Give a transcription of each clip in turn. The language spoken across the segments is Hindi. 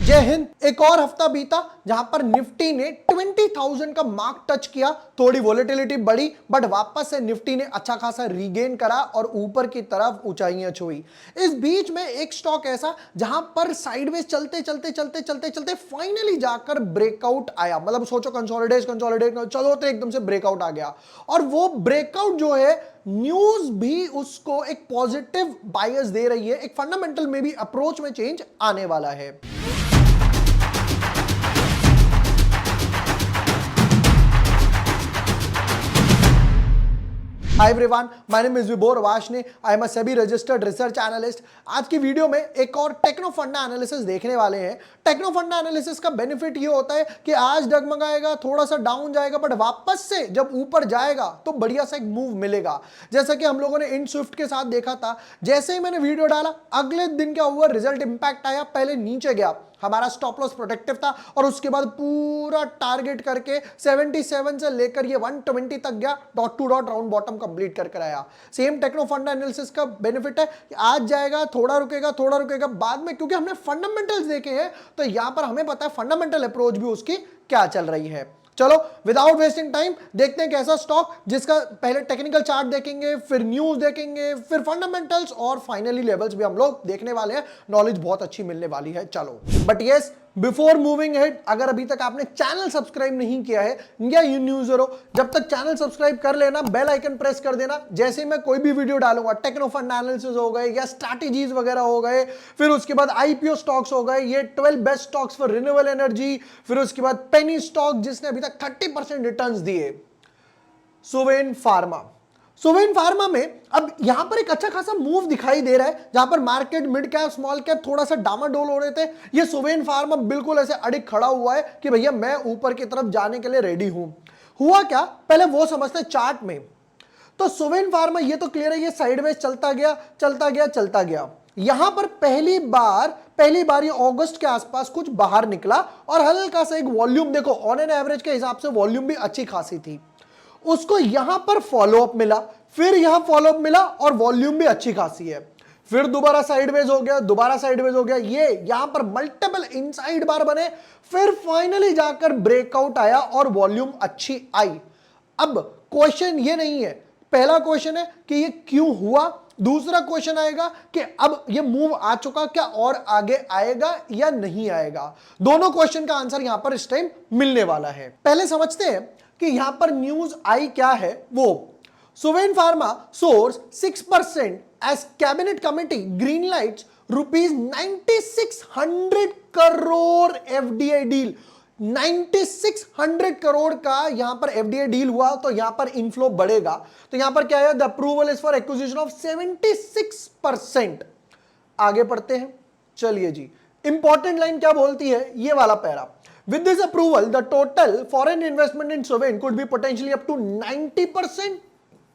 जय हिंद। एक और हफ्ता बीता जहां पर निफ्टी ने 20,000 का मार्क टच किया, थोड़ी वोलेटिलिटी बढ़ी, बट वापस से निफ्टी ने अच्छा खासा रीगेन करा और ऊपर की तरफ ऊंचाइयां छुई। इस बीच में एक स्टॉक ऐसा जहां पर साइडवेज चलते चलते चलते चलते चलते फाइनली जाकर ब्रेकआउट आया। मतलब सोचो कंसोलिडेट चलो तो एकदम से ब्रेकआउट आ गया, और वो ब्रेकआउट जो है न्यूज भी उसको एक पॉजिटिव बायस दे रही है, एक फंडामेंटल में भी अप्रोच में चेंज आने वाला है। Hi everyone, my name is Vibhor Varshney. I am a SEBI registered research analyst. आज की वीडियो में एक और टेक्नो फंडा एनालिसिस देखने वाले हैं। टेक्नो फंडा एनालिसिस का बेनिफिट ये होता है कि आज डगमगाएगा, थोड़ा सा डाउन जाएगा, बट वापस से जब ऊपर जाएगा तो बढ़िया सा एक मूव मिलेगा। जैसा कि हम लोगों ने इन स्विफ्ट के साथ देखा था, जैसे ही मैंने वीडियो डाला अगले दिन क्या हुआ, रिजल्ट इंपैक्ट आया, पहले नीचे गया, हमारा स्टॉप लॉस प्रोटेक्टिव था, और उसके बाद पूरा टारगेट करके 77 से लेकर ये 120 तक गया, dot to dot round bottom complete कर आया। सेम टेक्नो फंडा एनालिसिस का बेनिफिट है कि आज जाएगा, थोड़ा रुकेगा, बाद में क्योंकि हमने फंडामेंटल्स देखे हैं तो यहां पर हमें पता है फंडामेंटल अप्रोच भी उसकी क्या चल रही है। चलो विदाउट वेस्टिंग टाइम देखते हैं कैसा स्टॉक, जिसका पहले टेक्निकल चार्ट देखेंगे, फिर न्यूज देखेंगे, फिर फंडामेंटल्स, और फाइनली लेवल्स भी हम लोग देखने वाले हैं। नॉलेज बहुत अच्छी मिलने वाली है। चलो, but yes, before moving head, अगर अभी तक आपने चैनल सब्सक्राइब नहीं किया है या यू न्यूजर हो, जब तक चैनल सब्सक्राइब कर लेना, बेल आइकन प्रेस कर देना। जैसे ही मैं कोई भी वीडियो डालूंगा, टेक्नो फंड एनालिसिस हो गए या स्ट्रैटेजीज वगैरह हो गए, फिर उसके बाद आईपीओ स्टॉक्स हो गए, ये 12 best stocks for renewable energy, फिर उसके बाद पेनी स्टॉक जिसने अभी तक 30% रिटर्न्स दिए, सुवेन फार्मा। सुवेन फार्मा में अब यहां पर एक अच्छा खासा मूव दिखाई दे रहा है, जहां पर market mid cap small cap थोड़ा सा डामाडोल हो रहे थे। ये सुवेन फार्मा बिल्कुल ऐसे अड़िग खड़ा हुआ है कि भैया मैं ऊपर की तरफ जाने के लिए रेडी हूं। हुआ क्या, पहले वो समझते हैं चार्ट में। तो सुवेन फार्मा ये तो क्लियर है, ये साइडवेज चलता गया। यहां पर पहली बार ये अगस्त के आसपास कुछ बाहर निकला, और हल्का सा एक वॉल्यूम देखो, ऑन एन एवरेज के हिसाब से वॉल्यूम भी अच्छी खासी थी। उसको यहां पर फॉलोअप मिला, फिर यहां फॉलोअप मिला, और वॉल्यूम भी अच्छी खासी है। फिर दोबारा साइडवेज हो गया, ये यहां पर मल्टीपल इनसाइड बार बने, फिर फाइनली जाकर ब्रेकआउट आया और वॉल्यूम अच्छी आई। अब क्वेश्चन ये नहीं है, पहला क्वेश्चन है कि ये क्यों हुआ, दूसरा क्वेश्चन आएगा कि अब ये मूव आ चुका, क्या और आगे आएगा या नहीं आएगा। दोनों क्वेश्चन का आंसर यहां पर इस टाइम मिलने वाला है। पहले समझते हैं कि यहां पर न्यूज आई क्या है। वो Suven pharma soars 6% as cabinet committee green lights ₹9600 crore FDI deal. 9600 crore का यहां पर एफडीआई डील हुआ, तो यहां पर इनफ्लो बढ़ेगा। तो यहां पर क्या है, the approval is for acquisition of 76%। आगे पढ़ते हैं, चलिए जी। इंपॉर्टेंट लाइन क्या बोलती है, ये वाला para. With this approval, the total foreign investment in Suven could be potentially up to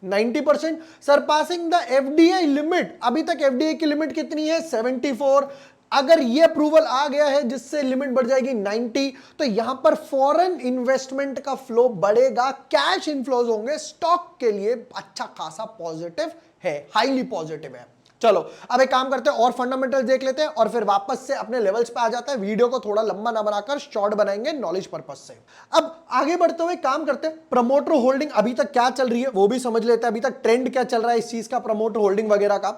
90%, surpassing the FDI limit। अभी तक FDI की लिमिट कितनी है, 74। अगर ये अप्रूवल आ गया है जिससे लिमिट बढ़ जाएगी 90, तो यहां पर फॉरेन इन्वेस्टमेंट का फ्लो बढ़ेगा, कैश इनफ्लोज होंगे, स्टॉक के लिए अच्छा खासा पॉजिटिव है, हाईली पॉजिटिव है। चलो अब एक काम करते हैं और फंडामेंटल देख लेते हैं, और फिर वापस से अपने लेवल्स पे आ जाता है। वीडियो को थोड़ा लंबा ना बनाकर शॉर्ट बनाएंगे नॉलेज पर्पस से। अब आगे बढ़ते हुए काम करते हैं, प्रमोटर होल्डिंग अभी तक क्या चल रही है वो भी समझ लेते हैं। अभी तक ट्रेंड क्या चल रहा है इस चीज का, प्रमोटर होल्डिंग वगैरह का।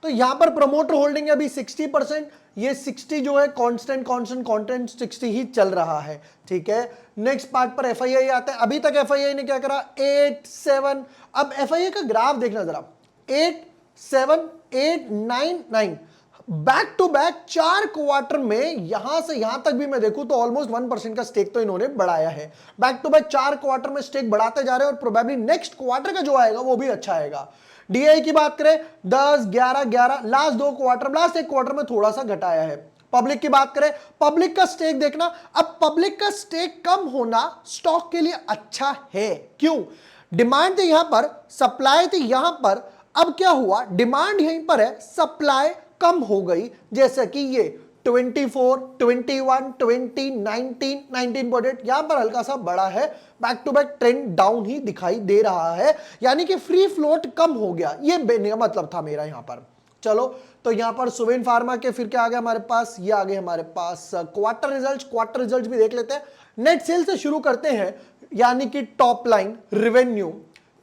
तो यहां पर प्रमोटर होल्डिंग है अभी 60%। ये 60 जो है कांस्टेंट 60 ही चल रहा है, ठीक है। नेक्स्ट पार्ट पर एफआईआई आता है। अभी तक एफआईआई ने क्या करा, 8, 7। अब एफआईआई का ग्राफ देखना जरा, 8, 7, 8, 9, 9, बैक टू बैक 4 क्वार्टर में यहां से यहां तक भी मैं देखूं तो ऑलमोस्ट 1% का स्टेक तो इन्होंने बढ़ाया है। बैक टू बैक 4 क्वार्टर में स्टेक बढ़ाते जा रहे हैं, और प्रोबेबली नेक्स्ट क्वार्टर का जो आएगा वो भी अच्छा आएगा। डीआई की बात करें 10, 11, 11, लास्ट 2 क्वार्टर, लास्ट 1 क्वार्टर में थोड़ा सा घटाया है। पब्लिक की बात करें, पब्लिक का स्टेक देखना, अब पब्लिक का स्टेक कम होना स्टॉक के लिए अच्छा है। क्यों, डिमांड थी यहां पर, सप्लाई थी यहां पर। अब क्या हुआ, डिमांड यहीं पर है, सप्लाई कम हो गई, जैसे कि ये 24, 21, 20, 19, 19.8 यहां पर हल्का सा बड़ा है। Back to back trend down ही दिखाई दे रहा है, यानी कि फ्री फ्लोट कम हो गया, ये मतलब था मेरा यहां पर। चलो तो यहां पर सुवेन फार्मा के फिर क्या आ गया हमारे पास, ये आ गए हमारे पास क्वार्टर रिजल्ट भी देख लेते हैं। नेट सेल से शुरू करते हैं, यानी कि टॉप लाइन रेवेन्यू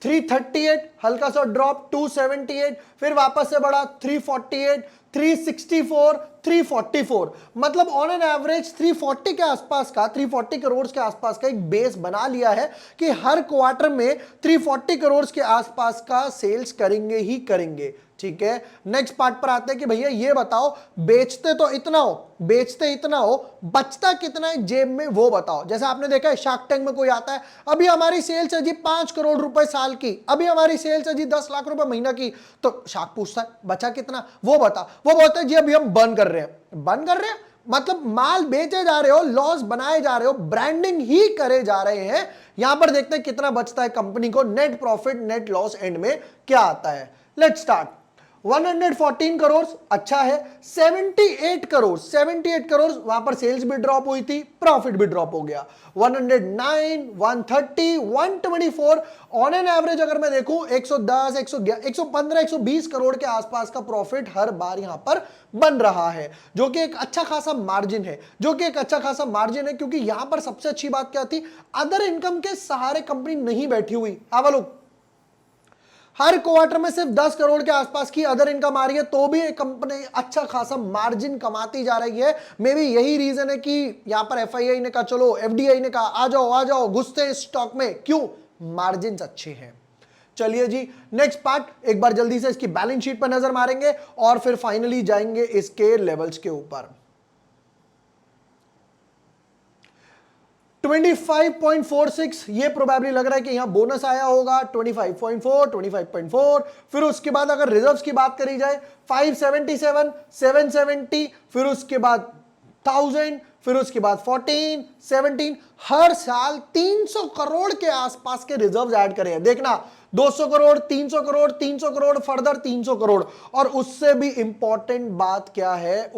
338, हल्का सा ड्रॉप 278, फिर वापस से बढ़ा 348, 364, 344, मतलब ऑन एन एवरेज 340 के आसपास का, 340 करोड़ के आसपास का एक बेस बना लिया है कि हर क्वार्टर में 340 करोड़ के आसपास का सेल्स करेंगे ही करेंगे। ठीक है, नेक्स्ट पार्ट पर आते हैं कि भैया ये बताओ, बेचते तो इतना हो, बचता कितना है जेब में वो बताओ। जैसे आपने देखा है शार्क टैंक में कोई आता है, अभी हमारी सेल्स है जी 5 करोड़ रुपए साल की, अभी हमारी सेल्स है जी 10 लाख रुपए महीना की, तो शार्क पूछता है बचा कितना, वो बता, वो बोलता है जी अभी हम बर्न कर रहे हैं, मतलब माल बेचे जा रहे हो, लॉस बनाए जा रहे हो, ब्रांडिंग ही करे जा रहे हैं। यहां पर देखते हैं कितना बचता है कंपनी को, net profit net loss and में क्या आता है। Let's start. 114 करोड़ अच्छा है, 78 करोड़ वहां पर सेल्स भी ड्रॉप हुई थी, प्रॉफिट भी ड्रॉप हो गया। 109, 130, 124 ऑन एन एवरेज अगर मैं देखूं 110, 115, 120 करोड़ के आसपास का प्रॉफिट हर बार यहां पर बन रहा है, जो कि एक अच्छा खासा मार्जिन है, क्योंकि यहां पर सबसे अच्छी बात क्या थी, अदर इनकम के सहारे कंपनी नहीं बैठी हुई। हर क्वार्टर में सिर्फ 10 करोड़ के आसपास की अदर इनकम आ रही है, तो भी कंपनी अच्छा खासा मार्जिन कमाती जा रही है। मे बी यही रीजन है कि यहां पर एफआईआई ने कहा, चलो एफडीआई ने कहा आ जाओ घुसते हैं स्टॉक में, क्यों, मार्जिन अच्छे हैं। चलिए जी, नेक्स्ट पार्ट एक बार जल्दी से इसकी बैलेंस शीट पर नजर मारेंगे और फिर फाइनली जाएंगे इसके लेवल्स के ऊपर। 25.46 ये प्रोबेबली लग रहा है कि यहां बोनस आया होगा, 25.4, फिर उसके बाद अगर रिजर्व्स की बात करी जाए 577, 770, फिर उसके बाद 1000, फिर उसके बाद 14, 17, हर साल 300 करोड़ के आसपास के रिजर्व्स ऐड करे हैं। देखना 200 करोड़, 300 करोड़, 300 करोड़, फर्दर 300 करोड़। और उससे भी इंपॉर्टेंट बात क्या है,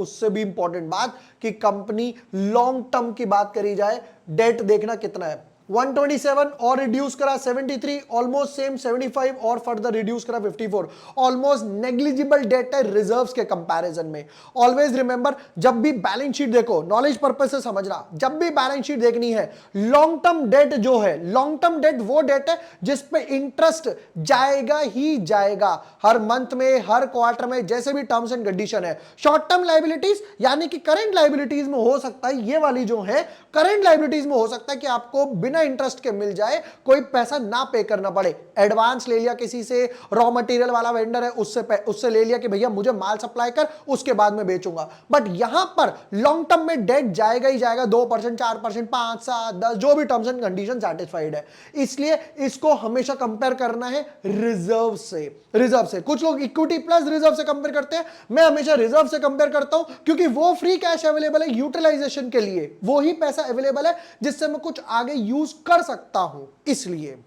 कि कंपनी लॉन्ग टर्म की बात करी जाए, डेट देखना कितना है, 127 और रिड्यूस करा 73, ऑलमोस्ट सेम 75 और फर्दर रिड्यूस करा 54, ऑलमोस्ट नेग्लिजिबल डेट है रिजर्व्स के कंपैरिजन में। ऑलवेज रिमेंबर, जब भी बैलेंस शीट देखो, नॉलेज पर्पज से समझना, जब भी बैलेंस शीट देखनी है, लॉन्ग टर्म डेट जो है, लॉन्ग टर्म डेट वो डेट है जिस पे इंटरेस्ट जाएगा ही जाएगा, हर मंथ में, हर क्वार्टर में, जैसे भी टर्म्स एंड कंडीशन है। शॉर्ट टर्म लाइबिलिटीज यानी कि करंट लाइबिलिटीज में हो सकता है, ये वाली जो है करंट लाइबिलिटीज में हो सकता है कि आपको बिना इंटरेस्ट के मिल जाए, कोई पैसा ना पे करना पड़े। एडवांस ले लिया किसी से, रॉ मटेरियल वाला वेंडर है, उससे ले लिया कि भैया मुझे माल सप्लाई कर, उसके बाद में बेचूंगा। बट यहां पर लॉन्ग टर्म में डेट जाएगा ही जाएगा, 2%, 4%, 5, 7, 10, जो भी टर्म्स एंड कंडीशन सैटिस्फाइड है। इसलिए इसको हमेशा कंपेयर करना है रिजर्व से। कुछ लोग इक्विटी प्लस रिजर्व से कंपेयर करते हैं, मैं हमेशा रिजर्व से कंपेयर करता हूं, क्योंकि वो फ्री कैश अवेलेबल है यूटिलाइजेशन के लिए, वो ही पैसा अवेलेबल है जिससे मैं कुछ आगे यूज कर सकता हूं। इसलिए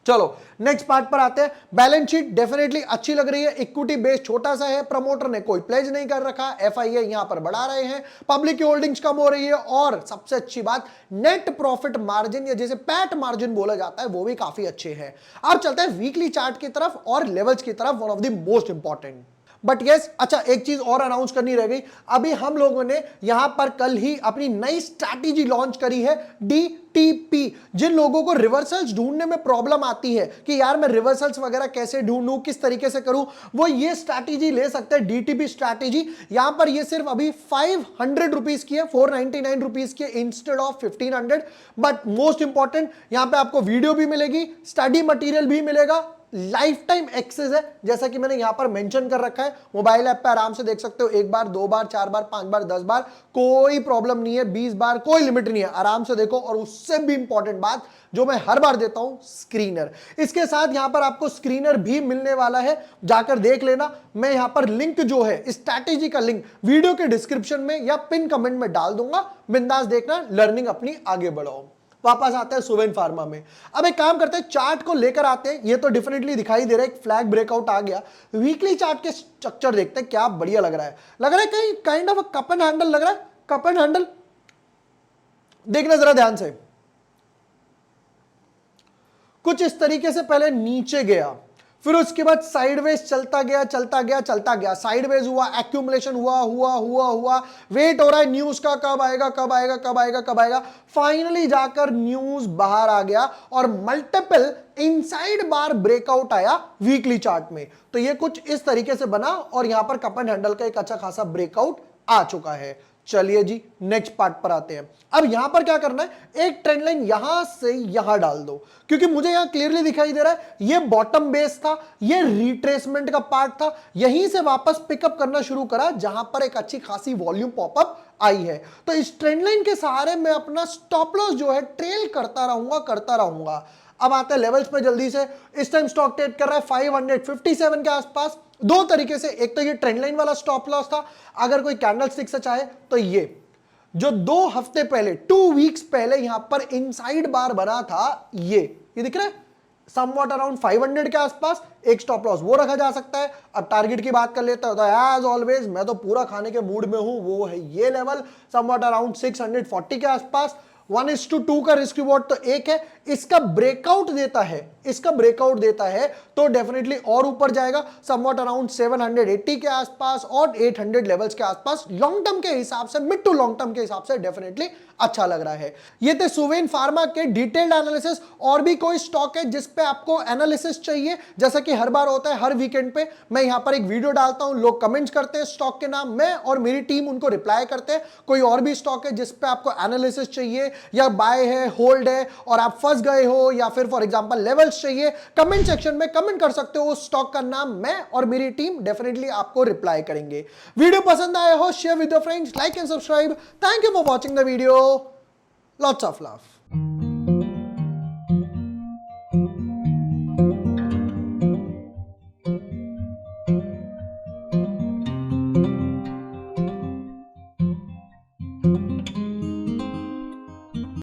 चलो नेक्स्ट पार्ट पर आते हैं। बैलेंस शीट डेफिनेटली अच्छी लग रही है, इक्विटी बेस छोटा सा है, प्रमोटर ने कोई प्लेज नहीं कर रखा, एफआईए यहां पर बढ़ा रहे हैं, पब्लिक की होल्डिंग्स कम हो रही है, और सबसे अच्छी बात नेट प्रॉफिट मार्जिन या जैसे पैट मार्जिन बोला जाता है वो भी काफी अच्छे हैं। अब चलते हैं वीकली चार्ट की तरफ और लेवल्स की तरफ, one of the most important. But yes, अच्छा एक चीज और अनाउंस करनी रह गई, अभी हम लोगों ने यहां पर कल ही अपनी नई स्ट्रैटेजी लॉन्च करी है, डीटीपी। जिन लोगों को रिवर्सल्स ढूंढने में प्रॉब्लम आती है कि यार मैं रिवर्सल्स वगैरह कैसे ढूंढूं, किस तरीके से करूं, वो ये स्ट्रैटेजी ले सकते हैं, डीटीपी स्ट्रैटेजी। यहां पर ये सिर्फ अभी 500 रुपीज की है, 499 रुपीज की instead of 1500। But most important, यहां पे आपको वीडियो भी मिलेगी, स्टडी मटेरियल भी मिलेगा, लाइफ टाइम एक्सेस है, जैसा कि मैंने यहां पर मेंशन कर रखा है। मोबाइल ऐप पे आराम से देख सकते हो, 1 बार 2 बार 4 बार 5 बार 10 बार, कोई प्रॉब्लम नहीं है, 20 बार कोई लिमिट नहीं है, आराम से देखो। और उससे भी इंपॉर्टेंट बात जो मैं हर बार देता हूं, स्क्रीनर। इसके साथ यहां पर आपको स्क्रीनर भी मिलने वाला है, जाकर देख लेना। मैं यहां पर लिंक जो है, स्ट्रैटेजी का लिंक वीडियो के डिस्क्रिप्शन में या पिन कमेंट में डाल दूंगा, बिंदास देखना, लर्निंग अपनी आगे बढ़ाओ। वापस आते हैं सुवेन फार्मा में। अब एक काम करते हैं, चार्ट को लेकर आते हैं, ये तो डेफिनेटली दिखाई दे रहा है, एक फ्लैग ब्रेकआउट आ गया। वीकली चार्ट के स्ट्रक्चर देखते हैं, क्या बढ़िया लग रहा है कहीं kind of cup and handle लग रहा है, कप एंड हैंडल। देखना जरा ध्यान से, कुछ इस तरीके से पहले नीचे गया, फिर उसके बाद साइडवेज चलता गया चलता गया चलता गया, साइडवेज हुआ, एक्यूमुलेशन हुआ हुआ हुआ हुआ, वेट हो रहा है न्यूज का कब आएगा कब आएगा कब आएगा कब आएगा, फाइनली जाकर न्यूज बाहर आ गया और मल्टीपल इनसाइड बार ब्रेकआउट आया वीकली चार्ट में। तो ये कुछ इस तरीके से बना और यहां पर कप एंड हैंडल का एक अच्छा खासा ब्रेकआउट आ चुका है। चलिए जी नेक्स्ट पार्ट पर आते हैं। अब यहां पर क्या करना है, एक ट्रेंड लाइन यहां से यहां डाल दो, क्योंकि मुझे यहां क्लियरली दिखाई दे रहा है ये बॉटम बेस था, ये रिट्रेसमेंट का पार्ट था, यहीं से वापस पिकअप करना शुरू करा जहां पर एक अच्छी खासी वॉल्यूम पॉपअप आई है। तो इस ट्रेंड लाइन के सहारे मैं अपना स्टॉप लॉस जो है ट्रेल करता रहूंगा। अब आते हैं लेवल्स पे जल्दी से। इस टाइम स्टॉक ट्रेड कर रहा है 557 के आसपास। दो तरीके से, एक तो ये ट्रेंड लाइन वाला स्टॉप लॉस था, अगर कोई कैंडलस्टिक से चाहे तो ये जो 2 हफ्ते पहले 2 वीक्स पहले यहां पर इनसाइड बार बना था, ये दिख रहा है समवॉट अराउंड 500 के आसपास, एक स्टॉप लॉस वो रखा जा सकता है। अब टारगेट की बात कर लेता हूं तो एज ऑलवेज मैं तो पूरा खाने के मूड में हूं, वो है ये लेवल समवॉट अराउंड 640 के आसपास। 1:2 का रिस्क रिवॉर्ड तो एक है, इसका ब्रेकआउट देता है तो डेफिनेटली और ऊपर जाएगा समवॉट अराउंड 780 के आसपास और 800 लेवल्स के आसपास। लॉन्ग टर्म के हिसाब से, मिड टू लॉन्ग टर्म के हिसाब से डेफिनेटली अच्छा लग रहा है। ये थे सुवेन फार्मा के डिटेल्ड एनालिसिस। और भी कोई स्टॉक है जिस पे आपको एनालिसिस चाहिए, जैसा कि हर बार होता है, हर वीकेंड पे मैं यहां पर एक वीडियो डालता हूं, लोग कमेंट्स करते हैं स्टॉक के नाम, मैं और मेरी टीम उनको रिप्लाई करते हैं। कोई और भी स्टॉक है जिस पे आपको एनालिसिस चाहिए, या बाय है, होल्ड है और आप फंस गए हो, या फिर फॉर एग्जांपल लेवल्स चाहिए, कमेंट सेक्शन में कमेंट कर सकते हो। उस स्टॉक का नाम मैं और मेरी टीम डेफिनेटली आपको रिप्लाई करेंगे। वीडियो पसंद आया हो share with your friends, like and subscribe. Thank you for watching the video. Lots of love.